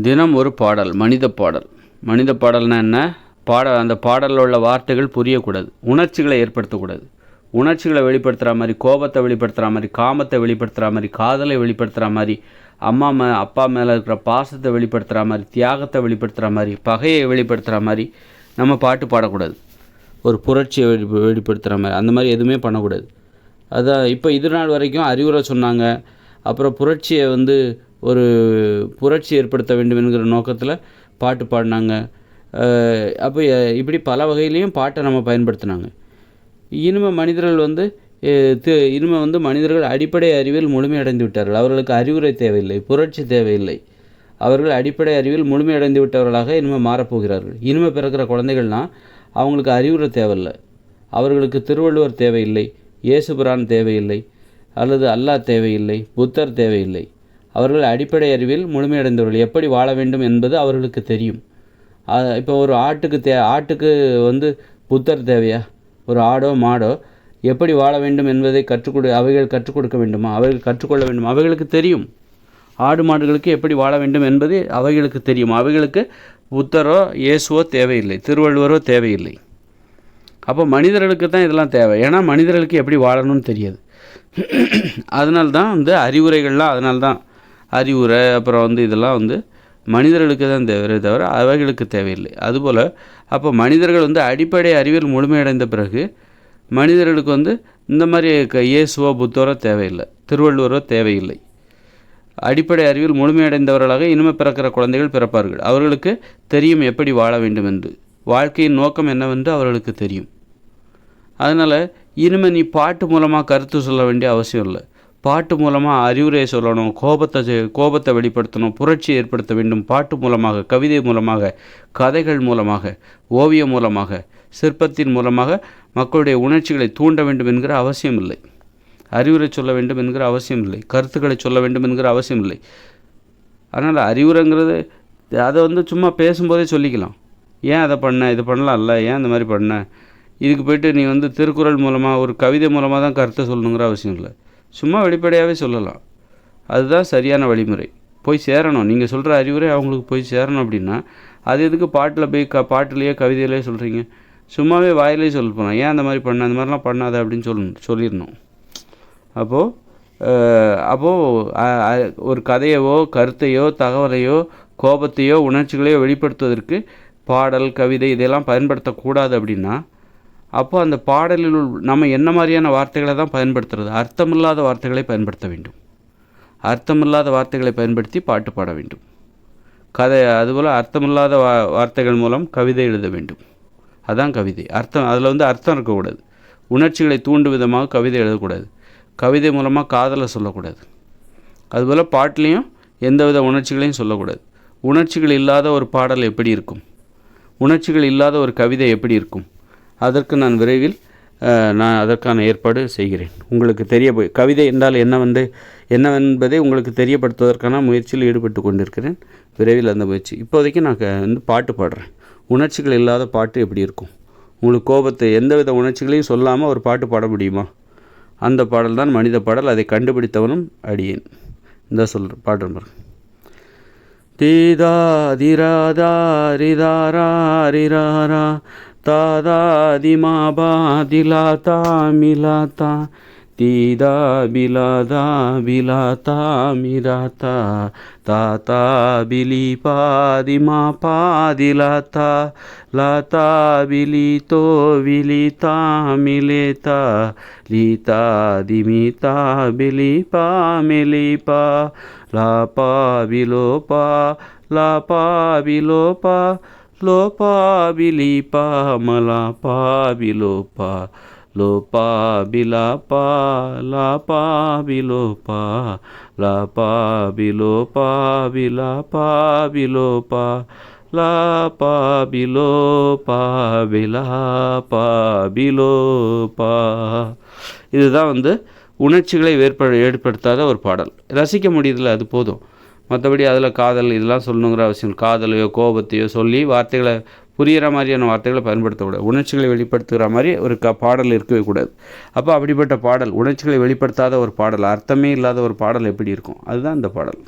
தினம் ஒரு பாடல். மனித பாடல். மனித பாடல்னா என்ன? அந்த பாடலில் உள்ள வார்த்தைகள் புரியக்கூடாது, உணர்ச்சிகளை ஏற்படுத்தக்கூடாது. உணர்ச்சிகளை வெளிப்படுத்துகிற மாதிரி, கோபத்தை வெளிப்படுத்துகிற மாதிரி, காமத்தை வெளிப்படுத்துகிற மாதிரி, காதலை வெளிப்படுத்துகிற மாதிரி, அப்பா மேலே இருக்கிற பாசத்தை வெளிப்படுத்துகிற மாதிரி, தியாகத்தை வெளிப்படுத்துகிற மாதிரி, பகையை வெளிப்படுத்துகிற மாதிரி நம்ம பாட்டு பாடக்கூடாது. ஒரு புரட்சியை வெளிப்படுத்துகிற மாதிரி அந்த மாதிரி எதுவுமே பண்ணக்கூடாது. அதான் இப்போ இது நாள் வரைக்கும் அறிவுரை சொன்னாங்க. அப்புறம் புரட்சியை ஒரு புரட்சி ஏற்படுத்த வேண்டும் என்கிற நோக்கத்தில் பாட்டு பாடினாங்க. அப்போ இப்படி பல வகையிலையும் பாட்டை நம்ம பயன்படுத்தினாங்க. இனிமேல் மனிதர்கள் அடிப்படை அறிவில் முழுமையடைந்து விட்டார்கள். அவர்களுக்கு அறிவுரை தேவையில்லை, புரட்சி தேவையில்லை. அவர்கள் அடிப்படை அறிவில் முழுமையடைந்து விட்டவர்களாக இனிமேல் மாறப்போகிறார்கள். இனிமேல் பிறக்கிற குழந்தைகள்னால் அவங்களுக்கு அறிவுரை தேவையில்லை. அவர்களுக்கு திருவள்ளுவர் தேவையில்லை, இயேசுபிரான் தேவையில்லை, அல்லது அல்லாஹ் தேவையில்லை, புத்தர் தேவையில்லை. அவர்கள் அடிப்படை அறிவில் முழுமையடைந்தவர்கள். எப்படி வாழ வேண்டும் என்பது அவர்களுக்கு தெரியும். இப்போ ஒரு ஆட்டுக்கு புத்தர் தேவையா? ஒரு ஆடோ மாடோ எப்படி வாழ வேண்டும் என்பதை அவைகள் கற்றுக் கொடுக்க வேண்டுமா? அவைகள் கற்றுக்கொள்ள வேண்டுமா? அவைகளுக்கு தெரியும். ஆடு மாடுகளுக்கு எப்படி வாழ வேண்டும் என்பது அவைகளுக்கு தெரியும். அவைகளுக்கு புத்தரோ இயேசுவோ தேவையில்லை, திருவள்ளுவரோ தேவையில்லை. அப்போ மனிதர்களுக்கு தான் இதெல்லாம் தேவை. ஏன்னா மனிதர்களுக்கு எப்படி வாழணும்னு தெரியாது. அதனால்தான் அறிவுரைகள்லாம், அதனால்தான் அறிவுரை அப்புறம் இதெல்லாம் மனிதர்களுக்கு தான் தவிர அவைகளுக்கு தேவையில்லை. அதுபோல் அப்போ மனிதர்கள் அடிப்படை அறிவில் முழுமையடைந்த பிறகு மனிதர்களுக்கு இந்த மாதிரி இயேசுவோ புத்தரோ தேவையில்லை, திருவள்ளுவரோ தேவையில்லை. அடிப்படை அறிவில் முழுமையடைந்தவர்களாக இனிமேல் பிறக்கிற குழந்தைகள் பிறப்பார்கள். அவர்களுக்கு தெரியும் எப்படி வாழ வேண்டும் என்று, வாழ்க்கையின் நோக்கம் என்னவென்று அவர்களுக்கு தெரியும். அதனால் இனிமேல் நீ பாட்டு மூலமாக கருத்து சொல்ல வேண்டிய அவசியம் இல்லை. பாட்டு மூலமாக அறிவுரையை சொல்லணும், கோபத்தை வெளிப்படுத்தணும், புரட்சி ஏற்படுத்த வேண்டும். பாட்டு மூலமாக, கவிதை மூலமாக, கதைகள் மூலமாக, ஓவியம் மூலமாக, சிற்பத்தின் மூலமாக மக்களுடைய உணர்ச்சிகளை தூண்ட வேண்டும் என்கிற அவசியம் இல்லை. அறிவுரை சொல்ல வேண்டும் என்கிற அவசியம் இல்லை. கருத்துக்களை சொல்ல வேண்டும் என்கிற அவசியம் இல்லை. அதனால் அறிவுரைங்கிறது அதை சும்மா பேசும்போதே சொல்லிக்கலாம். ஏன் அதை பண்ண, இது பண்ணலாம்ல, ஏன் இந்த மாதிரி பண்ண, இதுக்கு போய்ட்டு நீ திருக்குறள் மூலமாக ஒரு கவிதை மூலமாக தான் கருத்தை சொல்லணுங்கிற அவசியம் இல்லை. சும்மா வெளிப்படையாகவே சொல்லலாம். அதுதான் சரியான வழிமுறை. போய் சேரணும். நீங்கள் சொல்கிற அறிவுரை அவங்களுக்கு போய் சேரணும். அப்படின்னா அது எதுக்கு பாட்டில் போய் பாட்டிலேயே கவிதையிலே சொல்கிறீங்க? சும்மாவே வாயிலே சொல்ல போனோம். ஏன் அந்த மாதிரி பண்ண, அந்த மாதிரிலாம் பண்ணாத அப்படின்னு சொல்லிடணும். அப்போது ஒரு கதையவோ கருத்தையோ தகவலையோ கோபத்தையோ உணர்ச்சிகளையோ வெளிப்படுத்துவதற்கு பாடல் கவிதை இதெல்லாம் பயன்படுத்தக்கூடாது. அப்படின்னா அப்போ அந்த பாடலில் நம்ம என்ன மாதிரியான வார்த்தைகளை தான் பயன்படுத்துறது? அர்த்தமில்லாத வார்த்தைகளை பயன்படுத்த வேண்டும். அர்த்தமில்லாத வார்த்தைகளை பயன்படுத்தி பாட்டு பாட வேண்டும். அதுபோல் அர்த்தமில்லாத வார்த்தைகள் மூலம் கவிதை எழுத வேண்டும். அதான் கவிதை. அதில் அர்த்தம் இருக்கக்கூடாது. உணர்ச்சிகளை தூண்டும் விதமாக கவிதை எழுதக்கூடாது. கவிதை மூலமாக காதலை சொல்லக்கூடாது. அதுபோல் பாட்டிலையும் எந்தவித உணர்ச்சிகளையும் சொல்லக்கூடாது. உணர்ச்சிகள் இல்லாத ஒரு பாடல் எப்படி இருக்கும்? உணர்ச்சிகள் இல்லாத ஒரு கவிதை எப்படி இருக்கும்? அதற்கு நான் விரைவில் அதற்கான ஏற்பாடு செய்கிறேன். உங்களுக்கு கவிதை என்றால் என்னவென்பதை உங்களுக்கு தெரியப்படுத்துவதற்கான முயற்சியில் ஈடுபட்டு கொண்டிருக்கிறேன். விரைவில் அந்த முயற்சி. இப்போதைக்கு நான் பாட்டு பாடுறேன். உணர்ச்சிகள் இல்லாத பாட்டு எப்படி இருக்கும்? உங்களுக்கு கோபத்தை எந்தவித உணர்ச்சிகளையும் சொல்லாமல் ஒரு பாட்டு பாட முடியுமா? அந்த பாடல் தான் மனித பாடல். அதை கண்டுபிடித்தவனும் அடியேன். இந்த பாடுறேன் பாருங்க. தீதா திராதா ரிதாரா ரிராரா தாதா திமா பாதிலாதா மிலாதா தீதா பிலாதா பிலாதா மிராதா தாத்தா பிலி பாதிமா பாதிலாதா லாதா பிலிதோ விலிதா மிலேதா லீதா திமிதா பிலிபா மிலிபா லாபா பிலோபா லாபா பிலோபா லோபா பிலிபா மலாபா பிலோபா லோபா பிலாபா லாபா பிலோபா லாபா பிலோபா பிலாபா பிலோபா லாபா பிலோபா பிலாபா பிலோபா. இதுதான் உணர்ச்சிகளை ஏற்படுத்தாத ஒரு பாடல். ரசிக்க முடியுதுல, அது போதும். மற்றபடி அதில் காதல் இதெல்லாம் சொல்லணுங்கிற அவசியம். காதலையோ கோபத்தையோ சொல்லி வார்த்தைகளை புரிகிற மாதிரியான வார்த்தைகளை பயன்படுத்தக்கூடாது. உணர்ச்சிகளை வெளிப்படுத்துகிற மாதிரி ஒரு பாடல் இருக்கவே கூடாது. அப்போ அப்படிப்பட்ட பாடல், உணர்ச்சிகளை வெளிப்படுத்தாத ஒரு பாடல், அர்த்தமே இல்லாத ஒரு பாடல் எப்படி இருக்கும்? அதுதான் இந்த பாடல்.